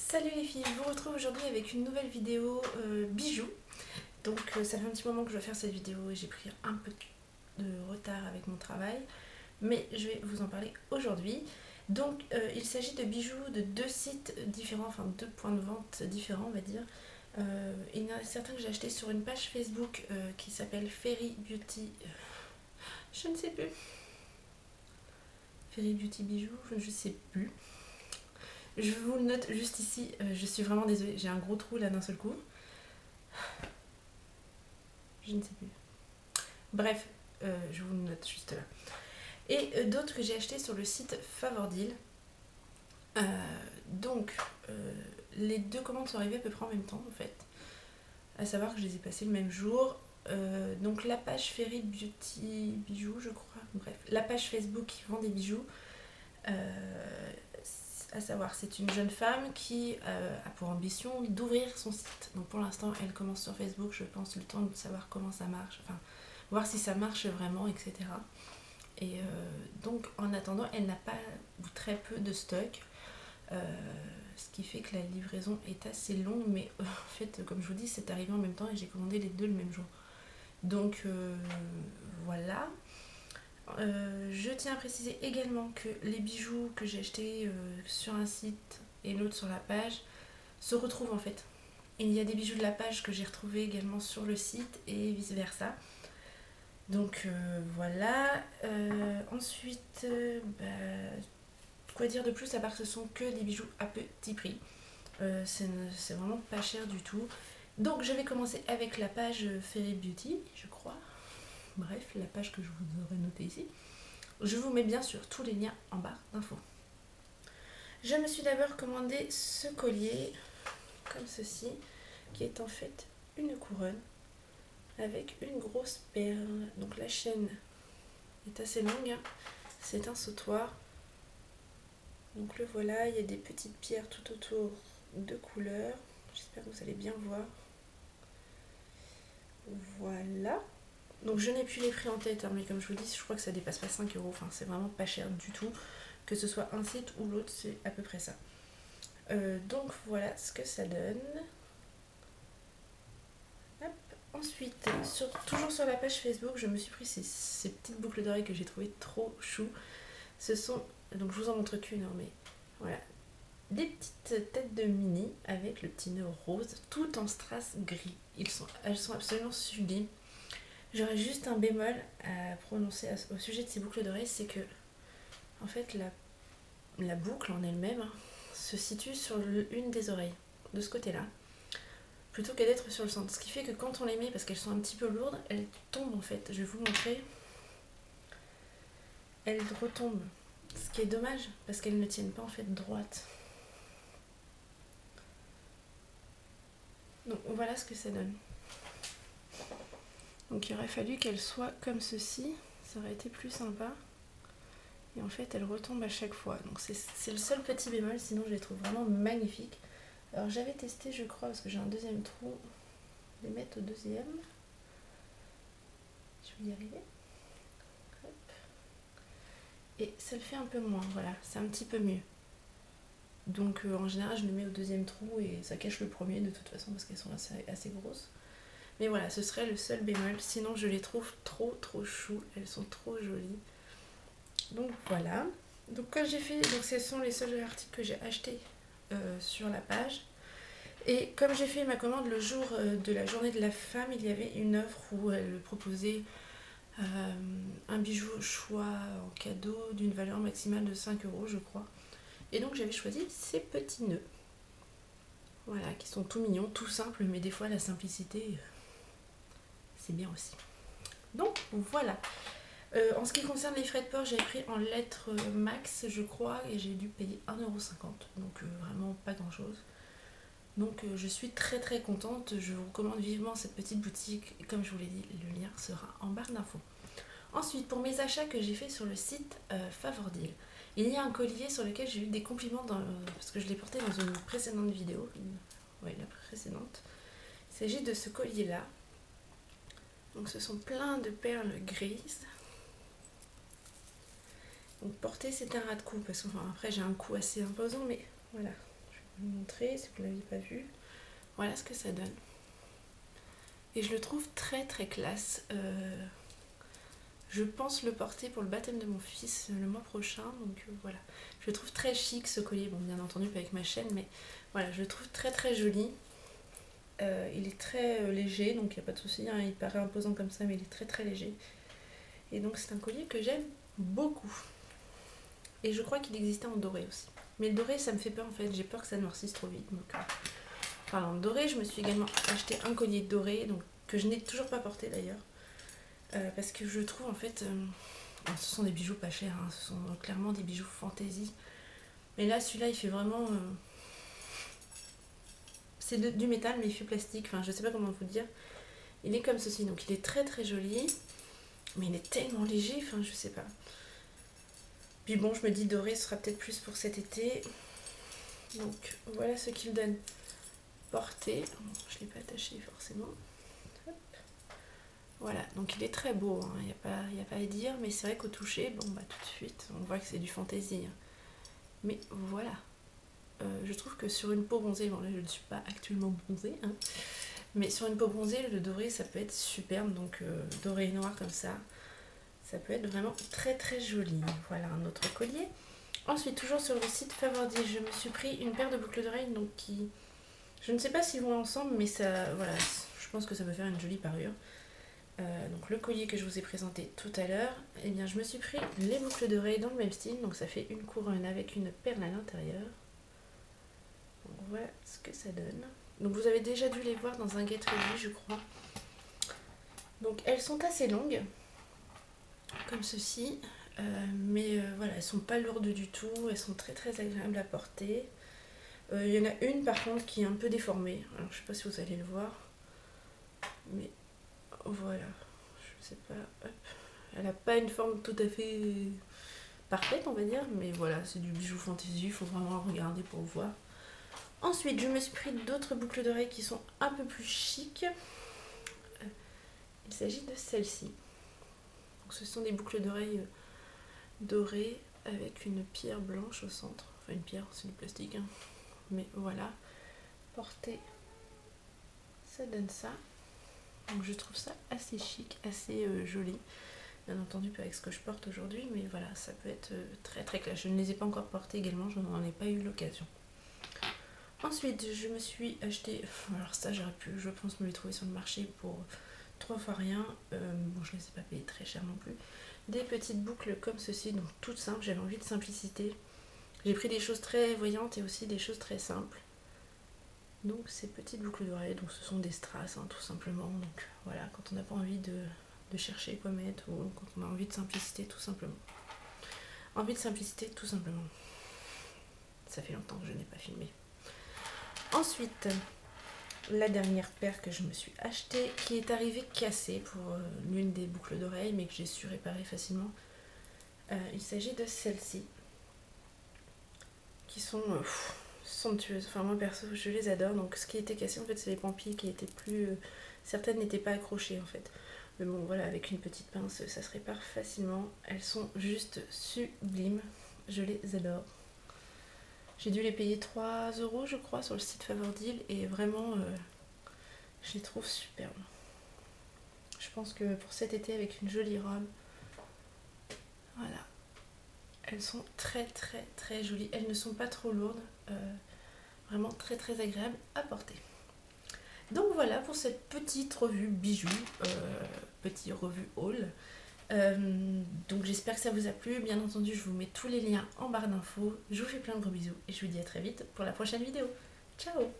Salut les filles, je vous retrouve aujourd'hui avec une nouvelle vidéo bijoux. Donc ça fait un petit moment que je dois faire cette vidéo et j'ai pris un peu de retard avec mon travail. Mais je vais vous en parler aujourd'hui. Donc il s'agit de bijoux de deux sites différents, enfin deux points de vente différents on va dire. Il y en a certains que j'ai achetés sur une page Facebook qui s'appelle Fairy Beauty. Je ne sais plus. Fairy Beauty Bijoux, je ne sais plus. Je vous le note juste ici, je suis vraiment désolée, j'ai un gros trou là d'un seul coup. Je ne sais plus. Bref, je vous le note juste là. Et d'autres que j'ai acheté sur le site Favordeal. Donc, les deux commandes sont arrivées à peu près en même temps en fait. À savoir que je les ai passées le même jour. Donc la page Fairy Beauty Bijoux, je crois. Bref, la page Facebook qui vend des bijoux. À savoir, c'est une jeune femme qui a pour ambition d'ouvrir son site. Donc pour l'instant, elle commence sur Facebook, je pense, le temps de savoir comment ça marche, enfin, voir si ça marche vraiment, etc. Et donc en attendant, elle n'a pas ou très peu de stock, ce qui fait que la livraison est assez longue, mais en fait, comme je vous dis, c'est arrivé en même temps et j'ai commandé les deux le même jour. Donc voilà. Je tiens à préciser également que les bijoux que j'ai achetés sur un site et l'autre sur la page se retrouvent en fait. Il y a des bijoux de la page que j'ai retrouvés également sur le site et vice versa. Donc voilà. Ensuite, quoi dire de plus à part que ce sont que des bijoux à petit prix. C'est vraiment pas cher du tout. Donc je vais commencer avec la page Fairy Beauty, je crois. Bref, la page que je vous aurais notée ici. Je vous mets bien sûr tous les liens en barre d'infos. Je me suis d'abord commandé ce collier, comme ceci, qui est en fait une couronne avec une grosse perle. Donc la chaîne est assez longue, hein. C'est un sautoir. Donc le voilà, il y a des petites pierres tout autour de couleurs. J'espère que vous allez bien voir. Voilà. Donc je n'ai plus les prix en tête, hein, mais comme je vous dis, je crois que ça dépasse pas 5 €. Enfin, c'est vraiment pas cher du tout. Que ce soit un site ou l'autre, c'est à peu près ça. Donc voilà ce que ça donne. Hop. Ensuite, toujours sur la page Facebook, je me suis pris ces petites boucles d'oreilles que j'ai trouvées trop chou. Ce sont, donc je vous en montre qu'une, hein, mais voilà, des petites têtes de mini avec le petit nœud rose, tout en strass gris. Elles sont absolument sublimes. J'aurais juste un bémol à prononcer au sujet de ces boucles d'oreilles, c'est que en fait la boucle en elle-même se situe sur une des oreilles, de ce côté-là, plutôt que d'être sur le centre. Ce qui fait que quand on les met, parce qu'elles sont un petit peu lourdes, elles tombent en fait. Je vais vous montrer. Elles retombent. Ce qui est dommage, parce qu'elles ne tiennent pas en fait droite. Donc voilà ce que ça donne. Donc il aurait fallu qu'elles soient comme ceci, ça aurait été plus sympa. Et en fait, elles retombent à chaque fois. Donc c'est le seul petit bémol, sinon je les trouve vraiment magnifiques. Alors j'avais testé, je crois, parce que j'ai un deuxième trou, les mettre au deuxième. Je vais y arriver. Hop. Et ça le fait un peu moins, voilà, c'est un petit peu mieux. Donc en général, je le mets au deuxième trou et ça cache le premier de toute façon parce qu'elles sont assez grosses. Mais voilà, ce serait le seul bémol. Sinon, je les trouve trop chou. Elles sont trop jolies. Donc voilà. Donc comme j'ai fait, donc ce sont les seuls articles que j'ai achetés sur la page. Et comme j'ai fait ma commande le jour de la journée de la femme, il y avait une offre où elle proposait un bijou au choix en cadeau d'une valeur maximale de 5 € je crois. Et donc j'avais choisi ces petits nœuds. Voilà, qui sont tout mignons, tout simples, mais des fois la simplicité, c'est bien aussi. Donc voilà. En ce qui concerne les frais de port, j'ai pris en lettres max, je crois, et j'ai dû payer 1,50 €. Donc vraiment pas grand chose. Donc je suis très contente. Je vous recommande vivement cette petite boutique. Et comme je vous l'ai dit, le lien sera en barre d'infos. Ensuite, pour mes achats que j'ai fait sur le site Favordeal, il y a un collier sur lequel j'ai eu des compliments parce que je l'ai porté dans une précédente vidéo. Oui, la précédente. Il s'agit de ce collier-là. Donc ce sont plein de perles grises. Donc porter c'est un ras de cou parce que enfin, après j'ai un cou assez imposant, mais voilà, je vais vous montrer si vous ne l'aviez pas vu. Voilà ce que ça donne. Et je le trouve très très classe. Je pense le porter pour le baptême de mon fils le mois prochain, donc voilà. Je le trouve très chic ce collier, bon bien entendu pas avec ma chaîne, mais voilà, je le trouve très très joli. Il est très léger, donc il n'y a pas de souci, hein, il paraît imposant comme ça, mais il est très très léger. Et donc c'est un collier que j'aime beaucoup. Et je crois qu'il existait en doré aussi. Mais le doré ça me fait peur en fait, j'ai peur que ça noircisse trop vite. Donc, parlant de doré, je me suis également acheté un collier doré, donc, que je n'ai toujours pas porté d'ailleurs. Parce que je trouve en fait, ce sont des bijoux pas chers, hein, ce sont clairement des bijoux fantaisie. Mais là celui-là il fait vraiment... c'est du métal mais il fait plastique, enfin je sais pas comment vous dire. Il est comme ceci, donc il est très très joli. Mais il est tellement léger, enfin je sais pas. Puis bon, je me dis doré ce sera peut-être plus pour cet été. Donc voilà ce qu'il donne porté. Je ne l'ai pas attaché forcément. Hop. Voilà, donc il est très beau, hein. Il n'y a pas à dire, mais c'est vrai qu'au toucher, bon bah tout de suite, on voit que c'est du fantaisie. Hein. Mais voilà. Je trouve que sur une peau bronzée, bon là je ne suis pas actuellement bronzée, hein, mais sur une peau bronzée, le doré ça peut être superbe, donc doré et noir comme ça. Ça peut être vraiment très très joli. Voilà un autre collier. Ensuite, toujours sur le site Favordi, je me suis pris une paire de boucles d'oreilles donc qui... Je ne sais pas s'ils vont ensemble, mais ça, voilà, je pense que ça peut faire une jolie parure. Donc le collier que je vous ai présenté tout à l'heure, eh bien je me suis pris les boucles d'oreilles dans le même style. Donc ça fait une couronne avec une perle à l'intérieur. Voilà ce que ça donne. Donc vous avez déjà dû les voir dans un Get Ready, je crois. Donc elles sont assez longues, comme ceci. Mais voilà, elles sont pas lourdes du tout, elles sont très très agréables à porter. Il y en a une par contre qui est un peu déformée, alors je sais pas si vous allez le voir, mais voilà, je sais pas, hop. Elle a pas une forme tout à fait parfaite on va dire, mais voilà, c'est du bijou fantaisie, il faut vraiment le regarder pour voir. Ensuite je me suis pris d'autres boucles d'oreilles qui sont un peu plus chic. Il s'agit de celle-ci. Ce sont des boucles d'oreilles dorées avec une pierre blanche au centre. Enfin une pierre, c'est du plastique, hein. Mais voilà, portée, ça donne ça. Donc je trouve ça assez chic, assez joli. Bien entendu pas avec ce que je porte aujourd'hui, mais voilà, ça peut être très très classe. Je ne les ai pas encore portées également, je n'en ai pas eu l'occasion. Ensuite, je me suis acheté, alors ça j'aurais pu, je pense, me les trouver sur le marché pour 3 fois rien. Bon, je ne les ai pas payées très cher non plus. Des petites boucles comme ceci, donc toutes simples, j'avais envie de simplicité. J'ai pris des choses très voyantes et aussi des choses très simples. Donc ces petites boucles d'oreilles, donc ce sont des strass, hein, tout simplement. Donc voilà, quand on n'a pas envie de chercher quoi mettre, ou quand on a envie de simplicité tout simplement. Envie de simplicité tout simplement. Ça fait longtemps que je n'ai pas filmé. Ensuite, la dernière paire que je me suis achetée, qui est arrivée cassée pour l'une des boucles d'oreilles, mais que j'ai su réparer facilement. Il s'agit de celles-ci, qui sont somptueuses. Enfin moi perso, je les adore. Donc ce qui était cassé en fait, c'est les pampilles qui étaient plus... certaines n'étaient pas accrochées en fait. Mais bon voilà, avec une petite pince, ça se répare facilement. Elles sont juste sublimes. Je les adore. J'ai dû les payer 3 € je crois sur le site Favordil et vraiment je les trouve superbes. Je pense que pour cet été avec une jolie robe, voilà, elles sont très très très jolies. Elles ne sont pas trop lourdes, vraiment très très agréables à porter. Donc voilà pour cette petite revue bijoux, petit revue haul. Donc j'espère que ça vous a plu. Bien entendu, je vous mets tous les liens en barre d'infos. Je vous fais plein de gros bisous et je vous dis à très vite pour la prochaine vidéo. Ciao!